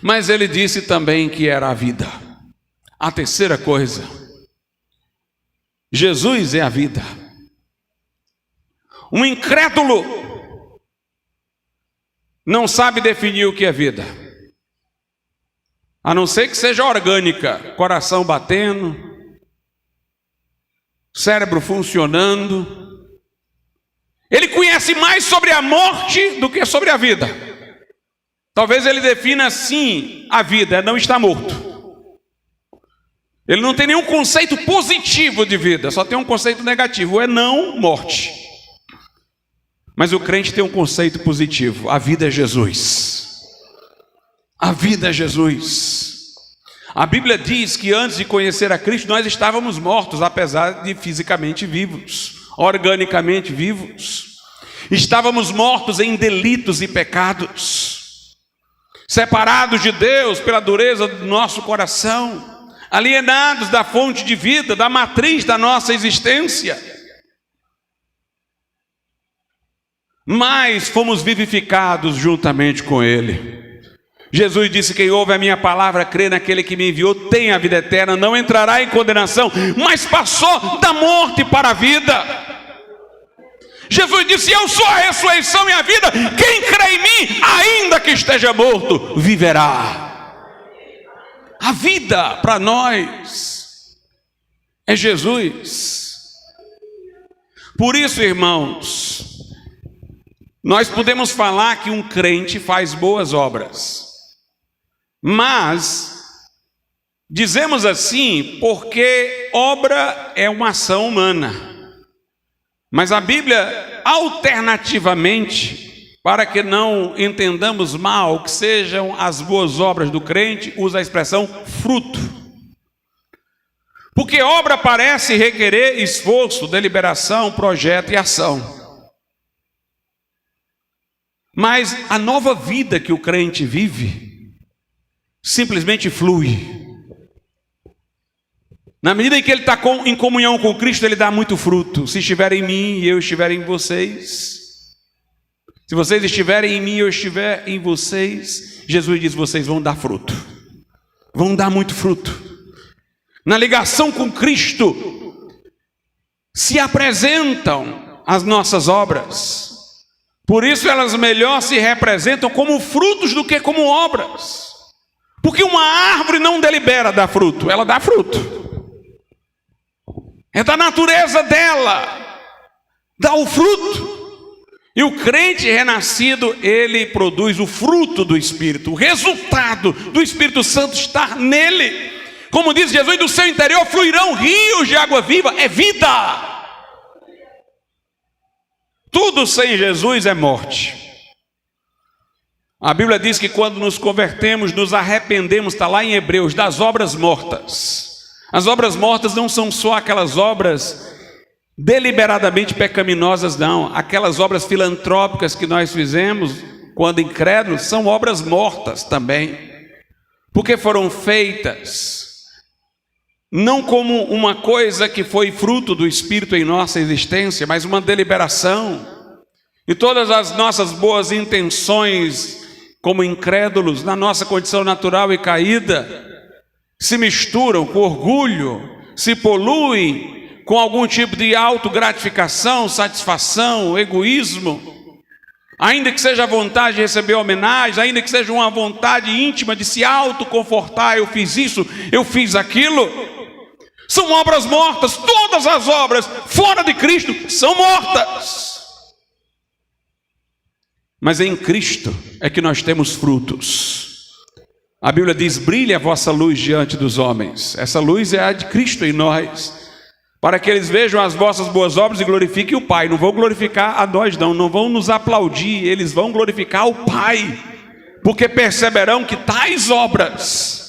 Mas ele disse também que era a vida. A terceira coisa, Jesus é a vida. Um incrédulo não sabe definir o que é vida, a não ser que seja orgânica, coração batendo, cérebro funcionando. Ele conhece mais sobre a morte do que sobre a vida. Talvez ele defina assim a vida, é não estar morto. Ele não tem nenhum conceito positivo de vida, só tem um conceito negativo, é não morte. Mas o crente tem um conceito positivo, a vida é Jesus. A vida é Jesus. A Bíblia diz que antes de conhecer a Cristo, nós estávamos mortos, apesar de fisicamente vivos, organicamente vivos. Estávamos mortos em delitos e pecados, separados de Deus pela dureza do nosso coração, alienados da fonte de vida, da matriz da nossa existência. Mas fomos vivificados juntamente com Ele. Jesus disse: quem ouve a minha palavra, crê naquele que me enviou, tem a vida eterna, não entrará em condenação, mas passou da morte para a vida. Jesus disse: eu sou a ressurreição e a vida, quem crê em mim, ainda que esteja morto, viverá. A vida para nós é Jesus. Por isso, irmãos, nós podemos falar que um crente faz boas obras, mas dizemos assim porque obra é uma ação humana. Mas a Bíblia, alternativamente, para que não entendamos mal que sejam as boas obras do crente, usa a expressão fruto. Porque obra parece requerer esforço, deliberação, projeto e ação. Mas a nova vida que o crente vive simplesmente flui. Na medida em que ele está em comunhão com Cristo, ele dá muito fruto. Se estiver em mim e eu estiver em vocês, se vocês estiverem em mim e eu estiver em vocês, Jesus diz: vocês vão dar fruto, vão dar muito fruto. Na ligação com Cristo se apresentam as nossas obras. Por isso elas melhor se representam como frutos do que como obras. Porque uma árvore não delibera dar fruto, ela dá fruto. É da natureza dela, dá o fruto. E o crente renascido, ele produz o fruto do Espírito. O resultado do Espírito Santo está nele. Como diz Jesus, do seu interior fluirão rios de água viva, é vida. Tudo sem Jesus é morte. A Bíblia diz que quando nos convertemos, nos arrependemos, está lá em Hebreus, das obras mortas. As obras mortas não são só aquelas obras deliberadamente pecaminosas, não. Aquelas obras filantrópicas que nós fizemos quando incrédulos são obras mortas também, porque foram feitas não como uma coisa que foi fruto do Espírito em nossa existência, mas uma deliberação. E todas as nossas boas intenções como incrédulos, na nossa condição natural e caída, se misturam com orgulho, se poluem com algum tipo de autogratificação, satisfação, egoísmo, ainda que seja a vontade de receber homenagem, ainda que seja uma vontade íntima de se autoconfortar, eu fiz isso, eu fiz aquilo, são obras mortas. Todas as obras fora de Cristo são mortas. Mas em Cristo é que nós temos frutos. A Bíblia diz: brilhe a vossa luz diante dos homens. Essa luz é a de Cristo em nós, para que eles vejam as vossas boas obras e glorifiquem o Pai. Não vão glorificar a nós não vão nos aplaudir, eles vão glorificar o Pai, porque perceberão que tais obras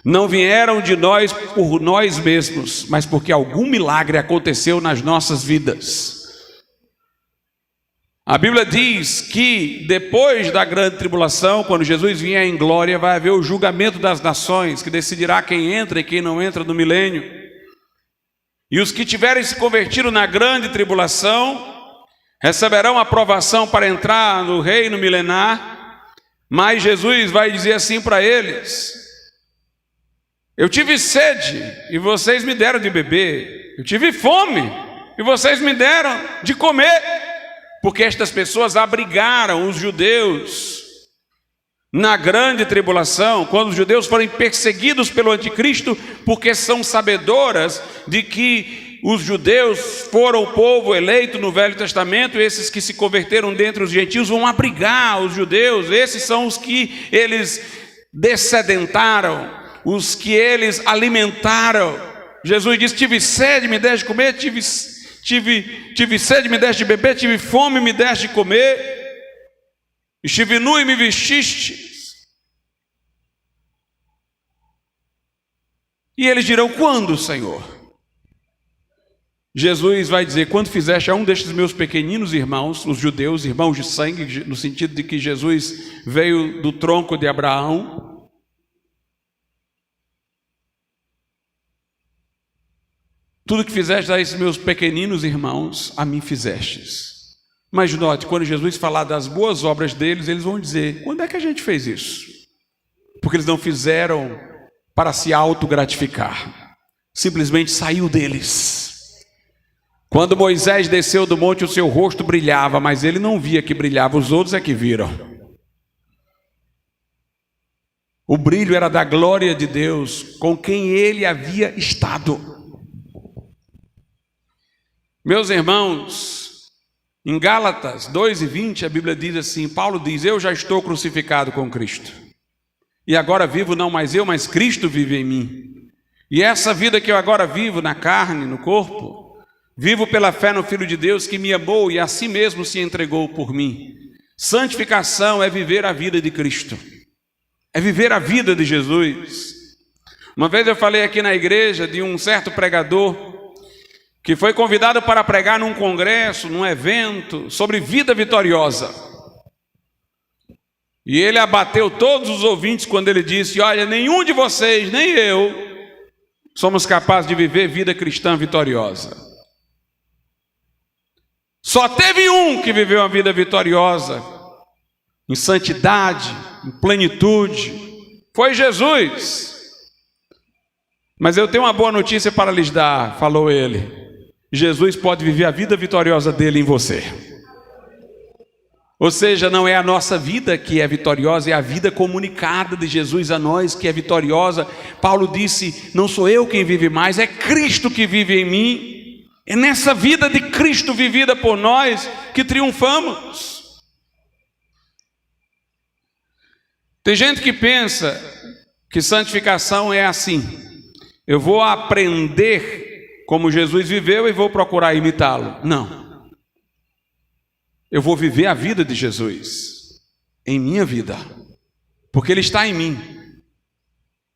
não vieram de nós por nós mesmos, mas porque algum milagre aconteceu nas nossas vidas. A Bíblia diz que depois da grande tribulação, quando Jesus vier em glória, vai haver o julgamento das nações, que decidirá quem entra e quem não entra no milênio. E os que tiverem se convertido na grande tribulação receberão aprovação para entrar no reino milenar. Mas Jesus vai dizer assim para eles: eu tive sede e vocês me deram de beber, eu tive fome e vocês me deram de comer, porque estas pessoas abrigaram os judeus na grande tribulação, quando os judeus forem perseguidos pelo anticristo, porque são sabedoras de que os judeus foram o povo eleito no Velho Testamento, esses que se converteram dentre os gentios vão abrigar os judeus, esses são os que eles dessedentaram, os que eles alimentaram. Jesus disse: tive sede, me deste de comer, tive sede, me deste de beber, tive fome, me deste de comer, estive nu e me vestiste. E eles dirão: quando, Senhor? Jesus vai dizer: quando fizeste a um destes meus pequeninos irmãos, os judeus, irmãos de sangue, no sentido de que Jesus veio do tronco de Abraão, tudo que fizeste a esses meus pequeninos irmãos, a mim fizestes. Mas note, quando Jesus falar das boas obras deles, eles vão dizer: quando é que a gente fez isso? Porque eles não fizeram para se autogratificar, simplesmente saiu deles. Quando Moisés desceu do monte, o seu rosto brilhava, mas ele não via que brilhava, os outros é que viram. O brilho era da glória de Deus, com quem ele havia estado. Meus irmãos, em Gálatas 2:20, a Bíblia diz assim, Paulo diz: eu já estou crucificado com Cristo, e agora vivo não mais eu, mas Cristo vive em mim. E essa vida que eu agora vivo na carne, no corpo, vivo pela fé no Filho de Deus que me amou e a si mesmo se entregou por mim. Santificação é viver a vida de Cristo, é viver a vida de Jesus. Uma vez eu falei aqui na igreja de um certo pregador que foi convidado para pregar num congresso, num evento sobre vida vitoriosa. E ele abateu todos os ouvintes quando ele disse: olha, nenhum de vocês, nem eu, somos capazes de viver vida cristã vitoriosa. Só teve um que viveu uma vida vitoriosa, em santidade, em plenitude, foi Jesus. Mas eu tenho uma boa notícia para lhes dar, falou ele: Jesus pode viver a vida vitoriosa dele em você. Ou seja, não é a nossa vida que é vitoriosa, é a vida comunicada de Jesus a nós que é vitoriosa. Paulo disse: não sou eu quem vive mais, é Cristo que vive em mim. É nessa vida de Cristo vivida por nós que triunfamos. Tem gente que pensa que santificação é assim: eu vou aprender como Jesus viveu e vou procurar imitá-lo. Não. Eu vou viver a vida de Jesus em minha vida, porque Ele está em mim.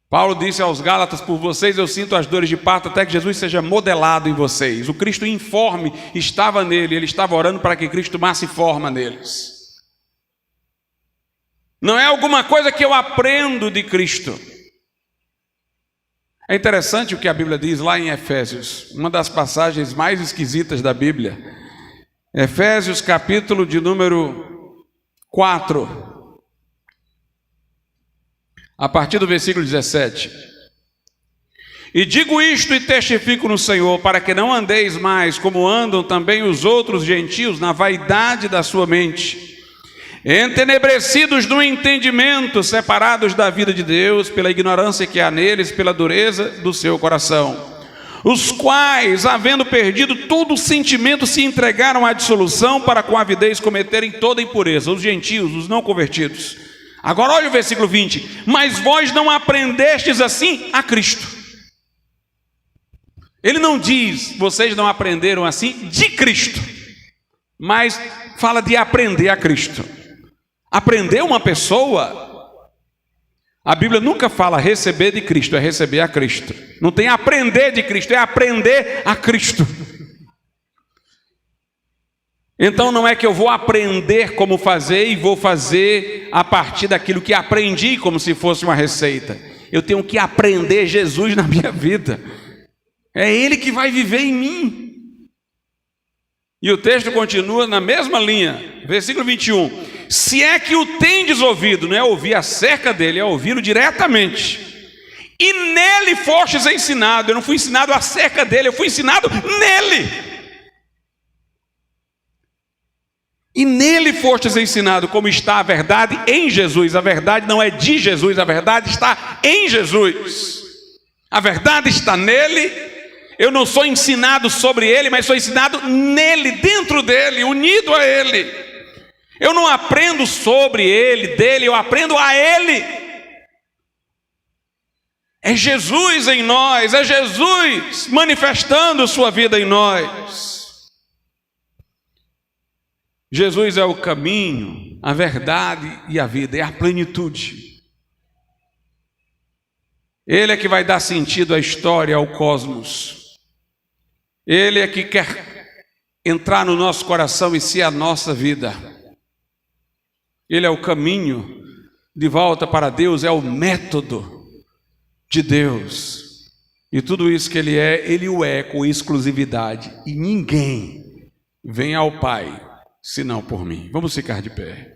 Paulo disse aos Gálatas: por vocês eu sinto as dores de parto, até que Jesus seja modelado em vocês. O Cristo informe estava nele, ele estava orando para que Cristo tomasse forma neles. Não é alguma coisa que eu aprendo de Cristo. É interessante o que a Bíblia diz lá em Efésios, uma das passagens mais esquisitas da Bíblia. Efésios capítulo de número 4. A partir do versículo 17: e digo isto e testifico no Senhor, para que não andeis mais como andam também os outros gentios, na vaidade da sua mente, entenebrecidos no entendimento, separados da vida de Deus, pela ignorância que há neles, pela dureza do seu coração, os quais, havendo perdido todo o sentimento, se entregaram à dissolução, para com avidez cometerem toda impureza. Os gentios, os não convertidos. Agora olha o versículo 20: mas vós não aprendestes assim a Cristo. Ele não diz: vocês não aprenderam assim de Cristo, mas fala de aprender a Cristo. Aprender uma pessoa, a Bíblia nunca fala receber de Cristo, é receber a Cristo. Não tem aprender de Cristo, é aprender a Cristo. Então não é que eu vou aprender como fazer e vou fazer a partir daquilo que aprendi, como se fosse uma receita. Eu tenho que aprender Jesus na minha vida. É Ele que vai viver em mim. E o texto continua na mesma linha, versículo 21. Se é que o tendes ouvido, não é ouvir acerca dele, é ouvi-lo diretamente. E nele fostes ensinado. Eu não fui ensinado acerca dele, eu fui ensinado nele. E nele fostes ensinado como está a verdade em Jesus. A verdade não é de Jesus, a verdade está em Jesus. A verdade está nele. Eu não sou ensinado sobre ele, mas sou ensinado nele, dentro dele, unido a ele. Eu não aprendo sobre ele, dele, eu aprendo a ele. É Jesus em nós, é Jesus manifestando sua vida em nós. Jesus é o caminho, a verdade e a vida, é a plenitude. Ele é que vai dar sentido à história, ao cosmos. Ele é que quer entrar no nosso coração e ser a nossa vida. Ele é o caminho de volta para Deus, é o método de Deus. E tudo isso que Ele o é com exclusividade. E ninguém vem ao Pai senão por mim. Vamos ficar de pé.